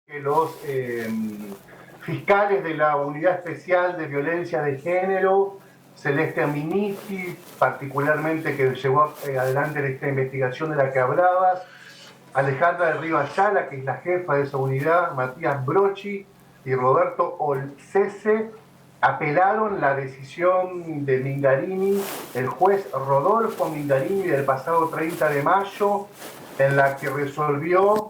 que los fiscales de la Unidad Especial de Violencia de Género, Celeste Aminiti, particularmente que llevó adelante esta investigación de la que hablabas, Alejandra del Río Ayala, que es la jefa de esa unidad, Matías Brochi y Roberto Olcese, apelaron la decisión de Mingarini, el juez Rodolfo Mingarini, del pasado 30 de mayo, en la que resolvió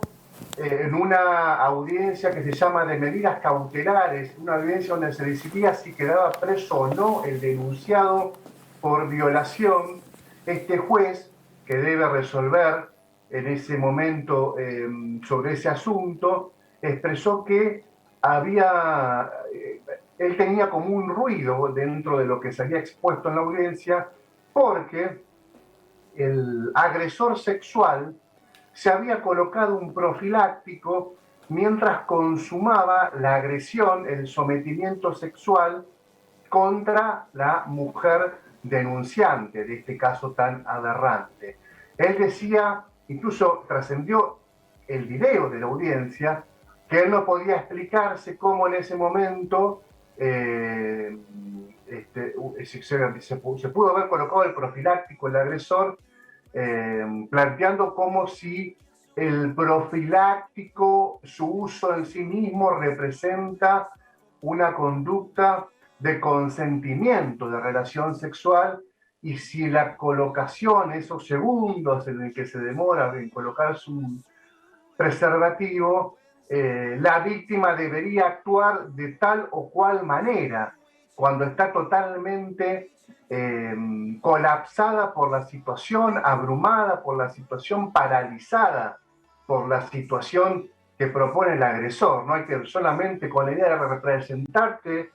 en una audiencia que se llama de medidas cautelares, una audiencia donde se decidía si quedaba preso o no el denunciado por violación. Este juez, que debe resolver en ese momento sobre ese asunto, expresó que él tenía como un ruido dentro de lo que se había expuesto en la audiencia, porque el agresor sexual se había colocado un profiláctico mientras consumaba la agresión, el sometimiento sexual contra la mujer denunciante de este caso tan aberrante. Él decía, incluso trascendió el video de la audiencia, que él no podía explicarse cómo en ese momento se pudo haber colocado el profiláctico, el agresor, planteando como si el profiláctico, su uso en sí mismo, representa una conducta de consentimiento de relación sexual, y si la colocación, esos segundos en el que se demora en colocarse un preservativo, la víctima debería actuar de tal o cual manera cuando está totalmente colapsada por la situación, abrumada por la situación, paralizada por la situación que propone el agresor. No hay que solamente con la idea de representarte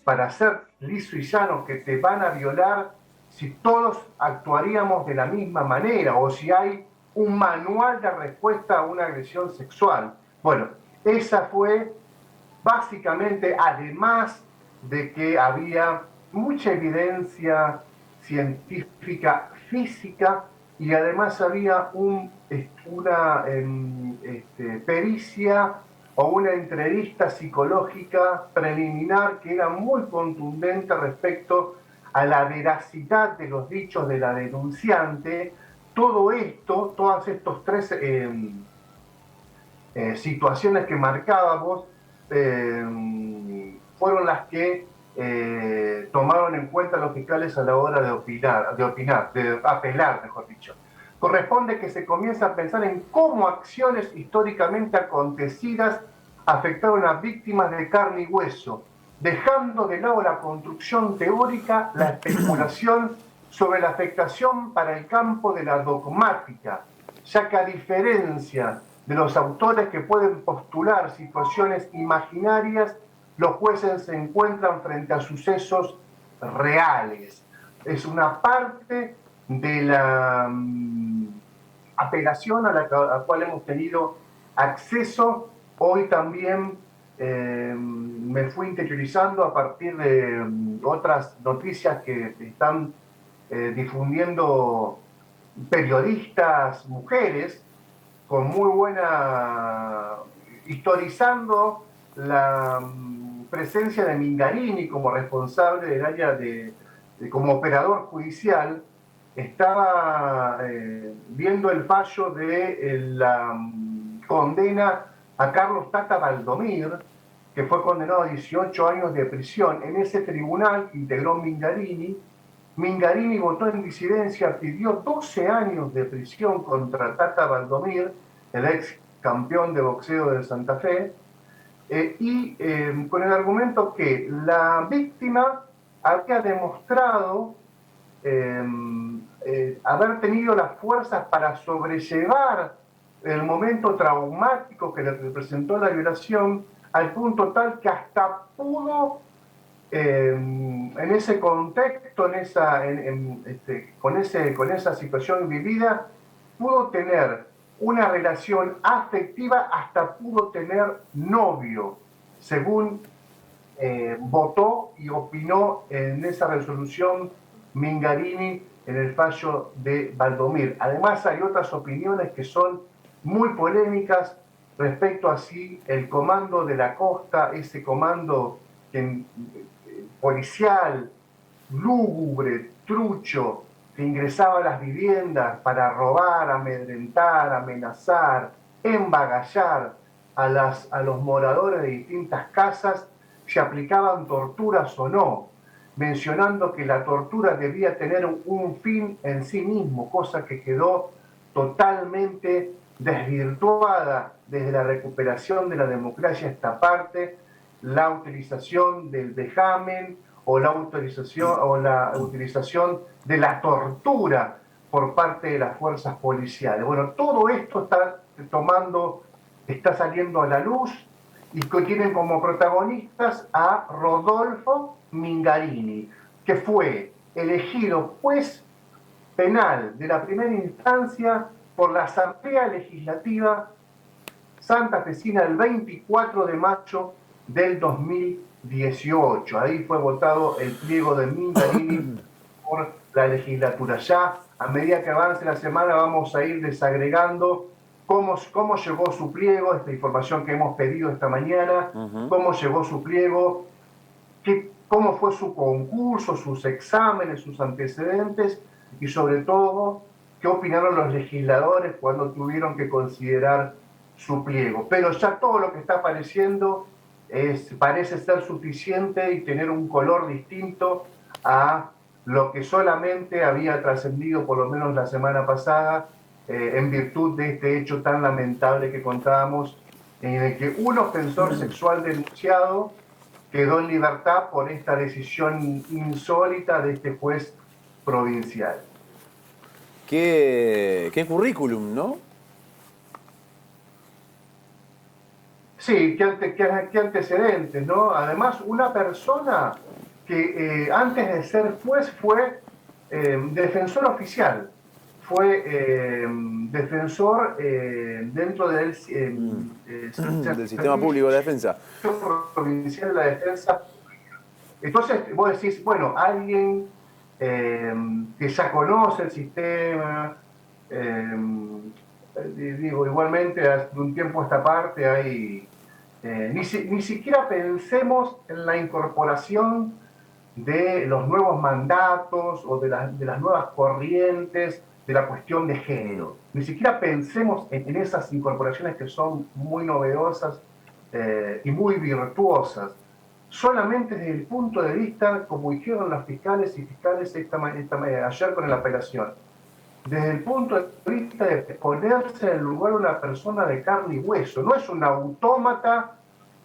para ser liso y llano que te van a violar, si todos actuaríamos de la misma manera o si hay un manual de respuesta a una agresión sexual. Bueno, esa fue básicamente, además de que había mucha evidencia científica física, y además había una pericia o una entrevista psicológica preliminar que era muy contundente respecto a la veracidad de los dichos de la denunciante. Todo esto, todas estos tres situaciones que marcábamos, fueron las que tomaron en cuenta los fiscales a la hora de apelar, mejor dicho. Corresponde que se comience a pensar en cómo acciones históricamente acontecidas afectaron a víctimas de carne y hueso, dejando de lado la construcción teórica, la especulación sobre la afectación para el campo de la dogmática, ya que a diferencia de los autores que pueden postular situaciones imaginarias, los jueces se encuentran frente a sucesos reales. Es una parte de la apelación a la cual hemos tenido acceso. Hoy también me fui interiorizando a partir de otras noticias que están difundiendo periodistas mujeres con muy buena, historizando la presencia de Mingarini como responsable del área como operador judicial. Estaba viendo el fallo de la condena a Carlos Tata Valdomir, que fue condenado a 18 años de prisión. En ese tribunal que integró Mingarini votó en disidencia, pidió 12 años de prisión contra Tata Valdomir, el ex campeón de boxeo de Santa Fe, con el argumento que la víctima había demostrado haber tenido las fuerzas para sobrellevar el momento traumático que le representó la violación, al punto tal que hasta pudo, en ese contexto, con esa situación vivida, pudo tener una relación afectiva, hasta pudo tener novio, según votó y opinó en esa resolución Mingarini en el fallo de Valdomir. Además, hay otras opiniones que son muy polémicas, respecto a si el comando de la costa, ese comando policial, lúgubre, trucho, que ingresaba a las viviendas para robar, amedrentar, amenazar, embagallar a los moradores de distintas casas, si aplicaban torturas o no, mencionando que la tortura debía tener un fin en sí mismo, cosa que quedó totalmente desvirtuada desde la recuperación de la democracia esta parte, la utilización del vejamen o la utilización de la tortura por parte de las fuerzas policiales. Bueno, todo esto está saliendo a la luz y que tienen como protagonistas a Rodolfo Mingarini, que fue elegido juez penal de la primera instancia por la Asamblea Legislativa santafesina el 24 de mayo del 2018. Ahí fue votado el pliego de Mingarini por la legislatura. Ya a medida que avance la semana vamos a ir desagregando cómo llegó su pliego, esta información que hemos pedido esta mañana, cómo llegó su pliego, cómo fue su concurso, sus exámenes, sus antecedentes y sobre todo qué opinaron los legisladores cuando tuvieron que considerar su pliego. Pero ya todo lo que está apareciendo parece ser suficiente y tener un color distinto a lo que solamente había trascendido por lo menos la semana pasada en virtud de este hecho tan lamentable que contábamos, en el que un ofensor sexual denunciado quedó en libertad por esta decisión insólita de este juez provincial. Qué currículum, ¿no? Sí, qué antecedentes, ¿no? Además, una persona que antes de ser juez fue defensor oficial, fue defensor dentro del sistema público de defensa. Provincial de la defensa. Entonces, vos decís, bueno, alguien que ya conoce el sistema, digo, igualmente, de un tiempo a esta parte hay... ni siquiera pensemos en la incorporación de los nuevos mandatos o de las nuevas corrientes de la cuestión de género. Ni siquiera pensemos en esas incorporaciones que son muy novedosas y muy virtuosas. Solamente desde el punto de vista, como dijeron los fiscales y fiscales ayer con la apelación, desde el punto de vista de ponerse en el lugar de una persona de carne y hueso. No es un autómata,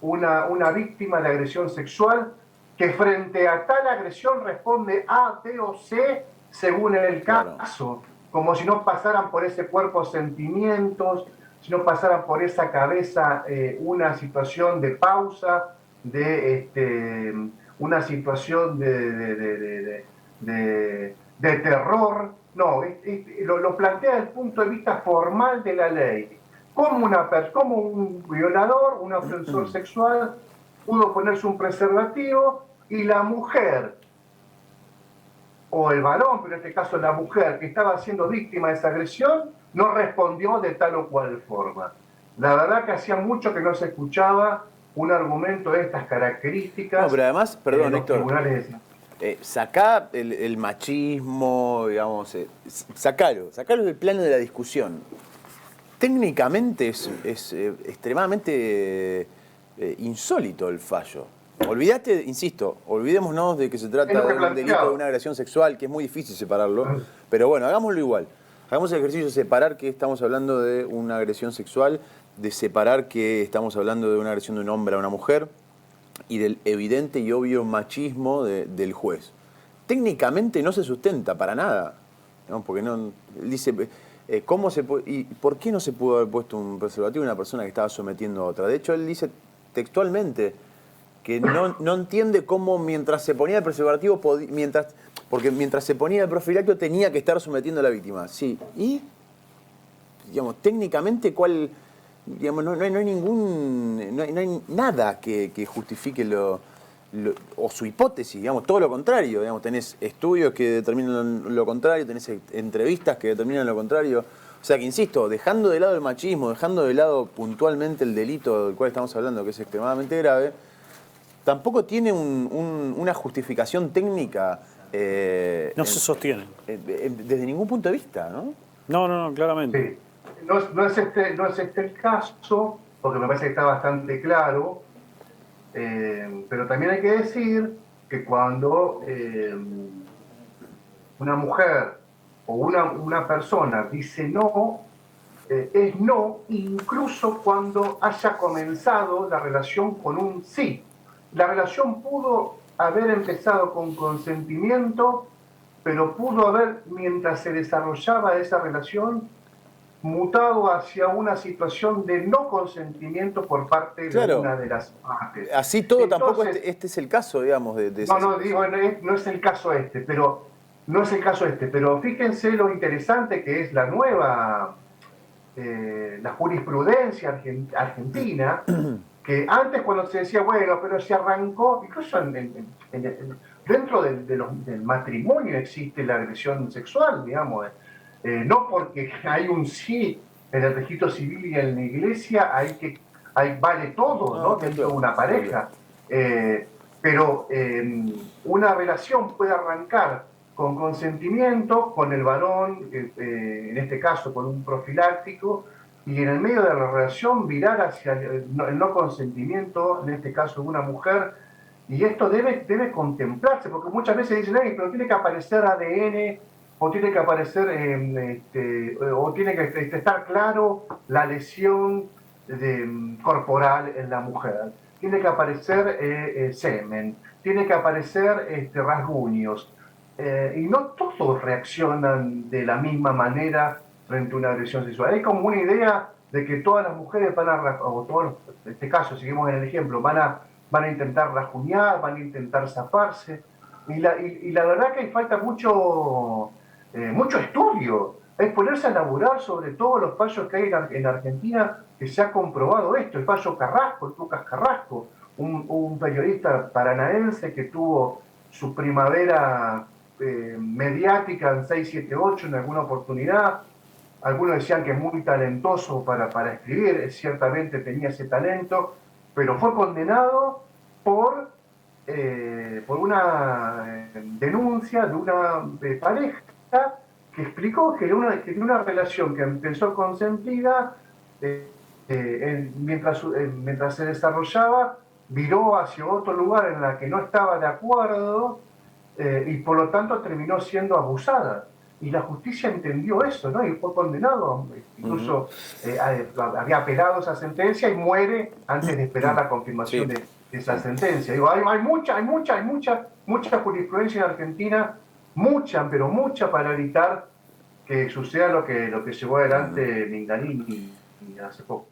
una víctima de agresión sexual que frente a tal agresión responde A, B o C según el caso, como si no pasaran por ese cuerpo sentimientos, si no pasaran por esa cabeza una situación de pausa, una situación de terror. No, lo plantea desde el punto de vista formal de la ley. Como un violador, un ofensor sexual, pudo ponerse un preservativo y la mujer, o el varón, pero en este caso la mujer, que estaba siendo víctima de esa agresión, no respondió de tal o cual forma. La verdad que hacía mucho que no se escuchaba un argumento de estas características. No, pero además, perdón, Héctor, sacá el machismo, digamos, sacalo del plano de la discusión. Técnicamente es extremadamente insólito el fallo. Olvidémonos de que se trata de un delito, de una agresión sexual, que es muy difícil separarlo, pero bueno, hagámoslo igual. Hagamos el ejercicio de separar que estamos hablando de una agresión sexual, de separar que estamos hablando de una agresión de un hombre a una mujer y del evidente y obvio machismo del juez. Técnicamente no se sustenta para nada, ¿no? Porque no dice cómo se puede, y por qué no se pudo haber puesto un preservativo a una persona que estaba sometiendo a otra. De hecho, él dice textualmente que no entiende cómo mientras se ponía el preservativo, porque mientras se ponía el profiláctico tenía que estar sometiendo a la víctima. Sí, y digamos, técnicamente digamos, no hay nada que justifique o su hipótesis, digamos, todo lo contrario, digamos, tenés estudios que determinan lo contrario, tenés entrevistas que determinan lo contrario. O O sea que, insisto, dejando de lado el machismo, dejando de lado puntualmente el delito del cual estamos hablando, que es extremadamente grave, tampoco tiene una justificación técnica. No se sostiene. Desde ningún punto de vista, ¿no? No, claramente. Sí. No es este el caso, porque me parece que está bastante claro, pero también hay que decir que cuando una mujer o una persona dice no, es no, incluso cuando haya comenzado la relación con un sí. La relación pudo haber empezado con consentimiento, pero pudo haber, mientras se desarrollaba esa relación, mutado hacia una situación de no consentimiento por parte de una de las partes. Así todo. Entonces, tampoco este es el caso, digamos, de esa no, digo, no es el caso pero fíjense lo interesante que es la nueva, la jurisprudencia argentina, que antes cuando se decía, bueno, pero se arrancó, incluso dentro del matrimonio existe la agresión sexual, digamos, no porque hay un sí en el registro civil y en la iglesia, vale todo, ¿no? Dentro de una pareja. Pero una relación puede arrancar con consentimiento, con el varón, en este caso con un profiláctico, y en el medio de la relación virar hacia el no consentimiento, en este caso de una mujer, y esto debe contemplarse, porque muchas veces dicen, pero tiene que aparecer ADN, o tiene que aparecer, o tiene que estar claro la lesión corporal en la mujer, tiene que aparecer semen, tiene que aparecer rasguños, y no todos reaccionan de la misma manera frente a una agresión sexual. Hay como una idea de que todas las mujeres van a, o todos, en este caso, seguimos en el ejemplo, van a intentar rajuñar, van a intentar zafarse, y la verdad que falta mucho estudio, es ponerse a laburar sobre todos los fallos que hay en Argentina, que se ha comprobado esto, el fallo Carrasco, el Lucas Carrasco, un periodista paranaense que tuvo su primavera mediática en 678 en alguna oportunidad. Algunos decían que es muy talentoso para escribir, ciertamente tenía ese talento, pero fue condenado por una denuncia de una pareja que explicó que en una relación que empezó consentida, mientras se desarrollaba, viró hacia otro lugar en la que no estaba de acuerdo, y por lo tanto terminó siendo abusada. Y la justicia entendió eso, ¿no? Y fue condenado. Incluso había apelado esa sentencia y muere antes de esperar la confirmación de esa sentencia. Digo, hay mucha jurisprudencia en Argentina, pero mucha para evitar que suceda lo que llevó adelante Minganini hace poco.